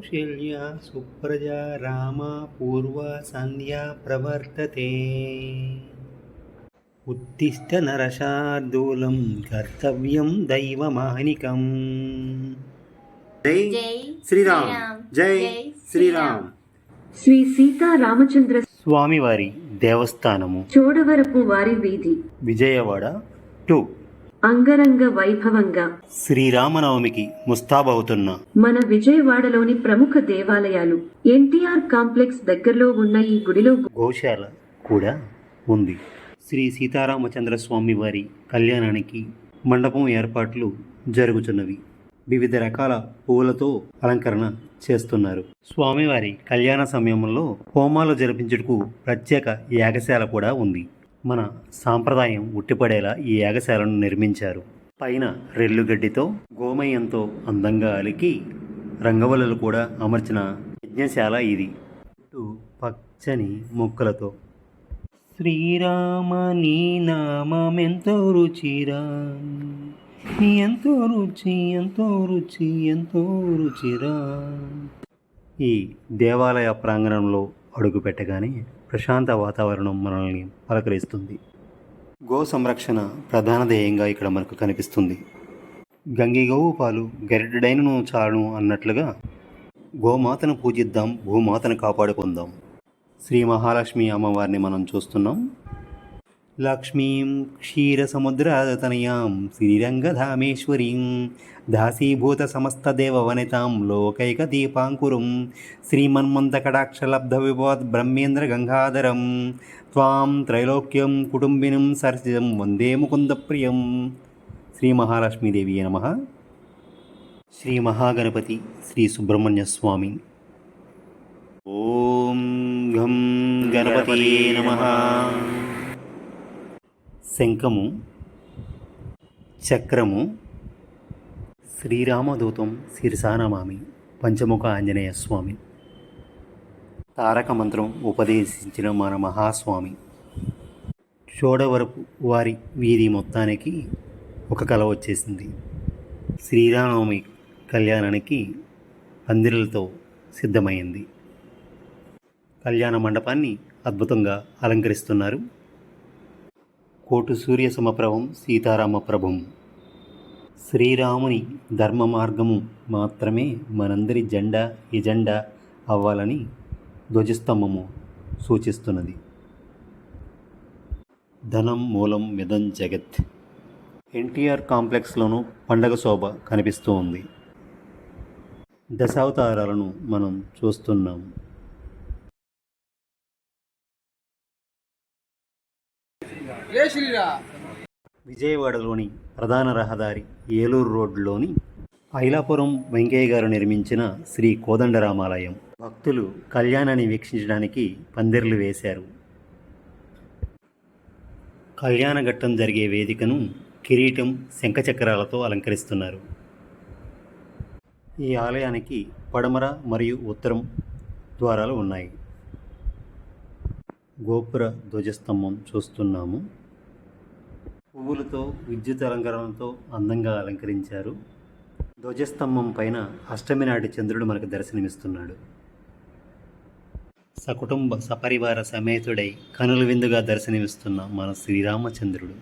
కౌసల్యా సుప్రజా రామ పూర్వ సంధ్యా ప్రవర్తతే. ఉత్తిష్ట నరశార్దూలం కర్తవ్యం దైవమానికం. జై జై శ్రీరామ్. శ్రీరామ్. జై జై శ్రీరామ్. శ్రీ సీతారామచంద్ర స్వామివారి దేవస్థానము, చోడవరపు వారి వీధి, విజయవాడ 2. అంగరంగ వైభవంగా శ్రీరామనవమికి ముస్తాబవుతున్న మన విజయవాడలోని ప్రముఖ దేవాలయాలు. ఎన్టీఆర్ కాంప్లెక్స్ దగ్గరలో ఉన్న ఈ గుడిలో గోశాల కూడా ఉంది. శ్రీ సీతారామచంద్ర స్వామి వారి కళ్యాణానికి మండపం ఏర్పాట్లు జరుగుతున్నవి. వివిధ రకాల పువ్వులతో అలంకరణ చేస్తున్నారు. స్వామివారి కళ్యాణ సమయంలో హోమాలు జరిపించుటకు ప్రత్యేక యాగశాల కూడా ఉంది. మన సాంప్రదాయం ఉట్టిపడేలా ఈ యాగశాలను నిర్మించారు. పైన రెల్లుగడ్డితో గోమయంతో అందంగా అలికి రంగవల్లులు కూడా అమర్చిన యజ్ఞశాల ఇది. చుట్టూ పచ్చని మొక్కలతో శ్రీరామ నీ నామెంతో రుచిరా, ఎంతో రుచి ఎంతో రుచి ఎంతో రుచిరా. ఈ దేవాలయ ప్రాంగణంలో అడుగు పెట్టగానే ప్రశాంత వాతావరణం మనల్ని పలకరిస్తుంది. గో సంరక్షణ ప్రధాన ధ్యేయంగా ఇక్కడ మనకు కనిపిస్తుంది. గంగిగోవు పాలు గరిటెడైనను చాలును అన్నట్లుగా గోమాతను పూజిద్దాం, భూమాతను కాపాడుకుందాం. శ్రీ మహాలక్ష్మి అమ్మవారిని మనం చూస్తున్నాం. లక్ష్మీం క్షీరసముద్రతనయాం శ్రీరంగధామేశ్వరీం దాసీభూత సమస్త దేవవనితాం లోకైక దీపాంకురం శ్రీమన్మంతకటాక్షలబ్ధ విభవద్ బ్రహ్మేంద్ర గంగాధరం త్వాం త్రైలోక్యం కుటుంబినం సరసిజం వందే ముకుంద ప్రియం. శ్రీ మహాలక్ష్మీదేవి నమః. శ్రీ మహాగణపతి శ్రీ సుబ్రహ్మణ్య స్వామి. ఓం గం గణపతియే నమః. శంఖము, చక్రము, శ్రీరామదూతం శిరసానమామి పంచముఖ ఆంజనేయ స్వామి. తారక మంత్రం ఉపదేశించిన మన మహాస్వామి. చోడవరపు వారి వీధి మొత్తానికి ఒక కల వచ్చేసింది. శ్రీరామనవమి కళ్యాణానికి పందిరులతో సిద్ధమైంది. కళ్యాణ మండపాన్ని అద్భుతంగా అలంకరిస్తున్నారు. కోటు సూర్య సమప్రభం సీతారామ ప్రభం. శ్రీరాముని ధర్మ మార్గము మాత్రమే మనందరి జెండా ఎజెండా అవ్వాలని ధ్వజస్తంభము సూచిస్తున్నది. ధనం మూలం మిదం జగత్. ఎన్టీఆర్ కాంప్లెక్స్లోనూ పండగ శోభ కనిపిస్తూ ఉంది. దశావతారాలను మనం చూస్తున్నాం. విజయవాడలోని ప్రధాన రహదారి ఏలూరు రోడ్లోని ఐలాపురం వెంకయ్య గారు నిర్మించిన శ్రీ కోదండరామాలయం. భక్తులు కళ్యాణాన్ని వీక్షించడానికి పందిర్లు వేశారు. కళ్యాణ ఘట్టం జరిగే వేదికను కిరీటం, శంఖచక్రాలతో అలంకరిస్తున్నారు. ఈ ఆలయానికి పడమర మరియు ఉత్తరం ద్వారాలు ఉన్నాయి. గోపుర ధ్వజస్తంభం చూస్తున్నాము. పువ్వులతో విద్యుత్ అలంకరణతో అందంగా అలంకరించారు. ధ్వజస్తంభం పైన అష్టమి నాటి చంద్రుడు మనకు దర్శనమిస్తున్నాడు. సకుటుంబ సపరివార సమేతుడై కనుల విందుగా దర్శనమిస్తున్న మన శ్రీరామచంద్రుడు.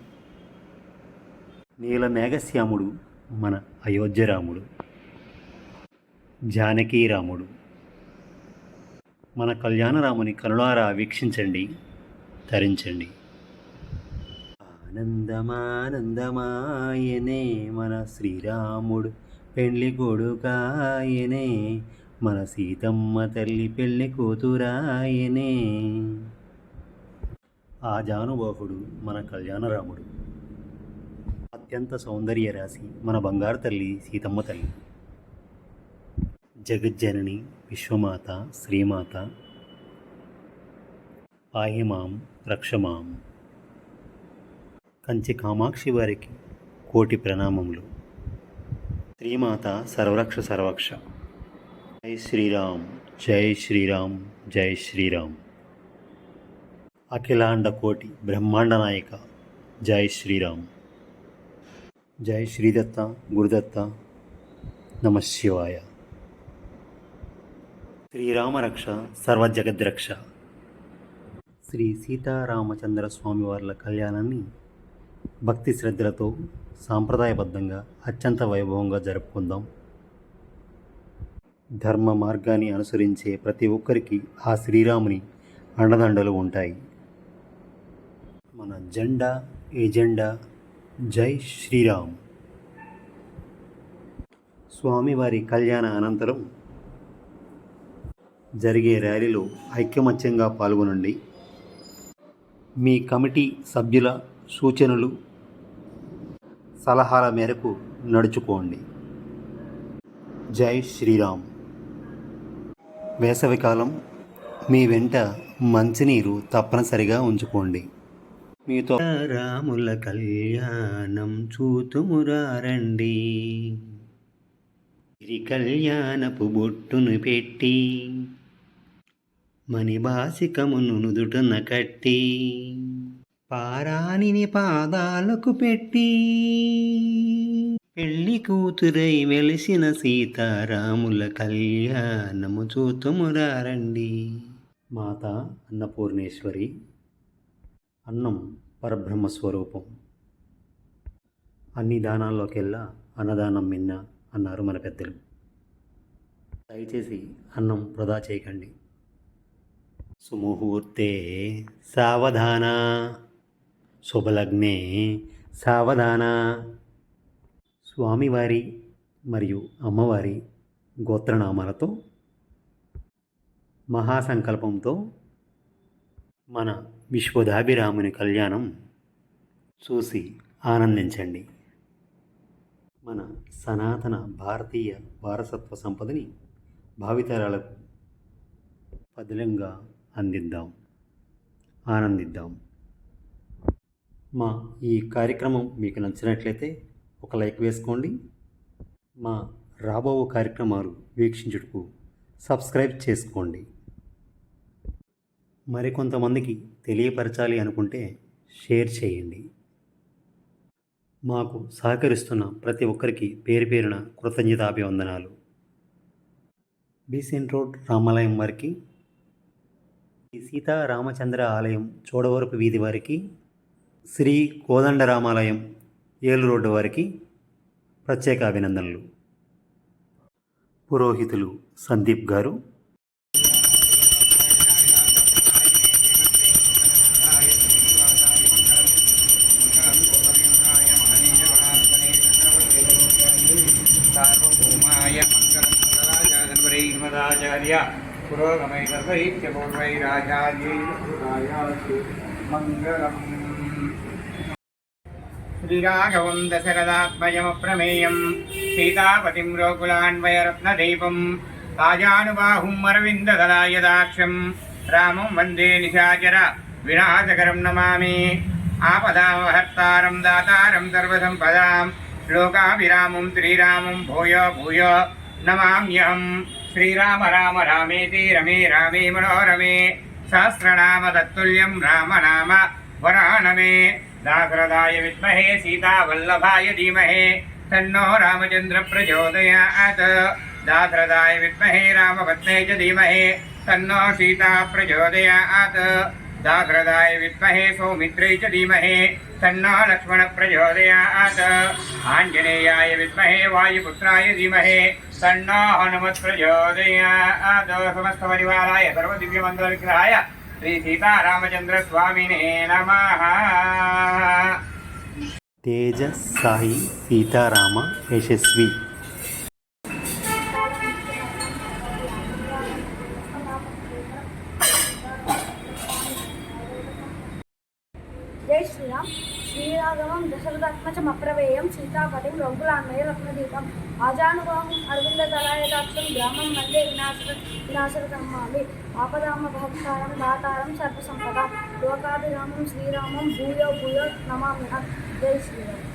నీల మేఘశ్యాముడు మన అయోధ్యరాముడు, జానకీరాముడు. మన కళ్యాణరాముని కనులారా వీక్షించండి, తరించండి. ఆనందమానందమాయనే మన శ్రీరాముడు పెళ్లి కొడుకాయనే, మన సీతమ్మ తల్లి పెళ్లి కూతురాయనే. ఆ జానుబాహుడు మన కళ్యాణరాముడు. అత్యంత సౌందర్య రాశి మన బంగారు తల్లి సీతమ్మ తల్లి. జగజ్జనని విశ్వమాత శ్రీమాత పాహిమాం రక్షమాం. కంచి కామాక్షి వారికి కోటి ప్రణామములు. శ్రీమాత సర్వరక్ష సర్వక్ష. జై శ్రీరామ్, జై శ్రీరామ్, జై శ్రీరామ్. అఖిలాండ కోటి బ్రహ్మాండ నాయక జై శ్రీరామ్. జై శ్రీదత్త గురుదత్త. నమ శివాయ. శ్రీరామరక్ష సర్వజగద్రక్ష. శ్రీ సీతారామచంద్ర స్వామి వార్ల కళ్యాణాన్ని భక్తి శ్రద్ధలతో సాంప్రదాయబద్ధంగా అత్యంత వైభవంగా జరుపుకుందాం. ధర్మ మార్గాన్ని అనుసరించే ప్రతి ఒక్కరికి ఆ శ్రీరాముని అండదండలు ఉంటాయి. మన జెండా ఎజెండా జై శ్రీరామ్. స్వామివారి కళ్యాణ అనంతరం జరిగే ర్యాలీలో ఐకమత్యంగా పాల్గొనండి. మీ కమిటీ సభ్యుల సూచనలు సలహాల మేరకు నడుచుకోండి. జై శ్రీరామ్. వేసవికాలం, మీ వెంట మంచినీరు తప్పనిసరిగా ఉంచుకోండి. మీతో రాముల కళ్యాణం చూతుమురారండి, శ్రీ కళ్యాణపు బొట్టును పెట్టి మణిబాసికమును నుదుటన కట్టి పారాణిని పాదాలకు పెట్టి పెళ్లి కూతురై వెలిసిన సీతారాముల కళ్యాణము చూతుమురారండి. మాత అన్నపూర్ణేశ్వరి. అన్నం పరబ్రహ్మ స్వరూపం. అన్ని దానాల్లోకెల్లా అన్నదానం మిన్న అన్నారు మన పెద్దలు. దయచేసి అన్నం వృధా చేయకండి. సుముహూర్తే సావధాన, శుభలగ్నే సావధాన. స్వామివారి మరియు అమ్మవారి గోత్రనామాలతో మహాసంకల్పంతో మన విశ్వదాభిరాముని కళ్యాణం చూసి ఆనందించండి. మన సనాతన భారతీయ వారసత్వ సంపదని భావితరాలకు పదిలంగా అందిద్దాం, ఆనందిద్దాం. మా ఈ కార్యక్రమం మీకు నచ్చినట్లయితే ఒక లైక్ వేసుకోండి. మా రాబో కార్యక్రమాలు వీక్షించుటకు సబ్స్క్రైబ్ చేసుకోండి. మరికొంతమందికి తెలియపరచాలి అనుకుంటే షేర్ చేయండి. మాకు సహకరిస్తున్న ప్రతి ఒక్కరికి పేరు పేరున కృతజ్ఞతాభివందనాలు. బీసెంట్ రోడ్ రామాలయం వారికి, సీతారామచంద్ర ఆలయం చోడవరపు వీధి వారికి, శ్రీ కోదండరామాలయం ఏలు రోడ్డు వారికి ప్రత్యేక అభినందనలు. పురోహితులు సందీప్ గారు. సార్వభౌమాయ మంగళాచార్య పురోగమై సర్వైత్యపూర్వైరాచార్యైరాయాసు మంగళం. శ్రీరాఘవం దశరథాత్మజమప్రమేయం సీతాపతిం రోకులాన్వయరత్నదీపం రాజానుబాహుం అరవిందదలాయదాక్షం రామం వందే నిశాచర వినాశకరం నమామి. ఆపదామహర్తారం దాతారం సర్వసంపదాం లోకాభిరామం శ్రీరామం భూయో భూయో నమామ్యహం. శ్రీరామ రామ రామేతి రమే రామే మనోరమే సహస్రనామ తత్తుల్యం రామనామ వరానమే. దాశరథాయ విద్మహే సీతావల్లభాయ ధీమహి తన్నో రామచంద్ర ప్రచోదయాత్. దాశరథాయ విద్మహే రామపత్నే చ ధీమహి తన్నో సీతా ప్రచోదయాత్. దాశరథాయ విద్మహే సౌమిత్రే చ ధీమహి తన్నో లక్ష్మణ ప్రచోదయాత్. ఆంజనేయాయ విద్మహే వాయుపుత్రాయ ధీమహి తన్నో హనుమత్ ప్రచోదయాత్. సమస్త పరివారాయ సర్వదివ్యమంగళ విగ్రహాయ శ్రీ సీతారామచంద్ర స్వామినే నమః. తేజ సాయి సీతారామ యశస్వి. జై శ్రీరామ్. శ్రీరాఘవం దశరథాత్మజమప్రమేయం సీతాపతిం రఘులాన్వయ రత్నదీపం ఆజానుబాహుం అరవిందదలాయదాక్షం గ్రామం వందే వినాశకరమామి. ఆపదామభక్తారం దాతారం సర్వసంపదాం లోకాభిరామం శ్రీరామం భూయో భూయో నమామ్యహం. జై శ్రీరామ్.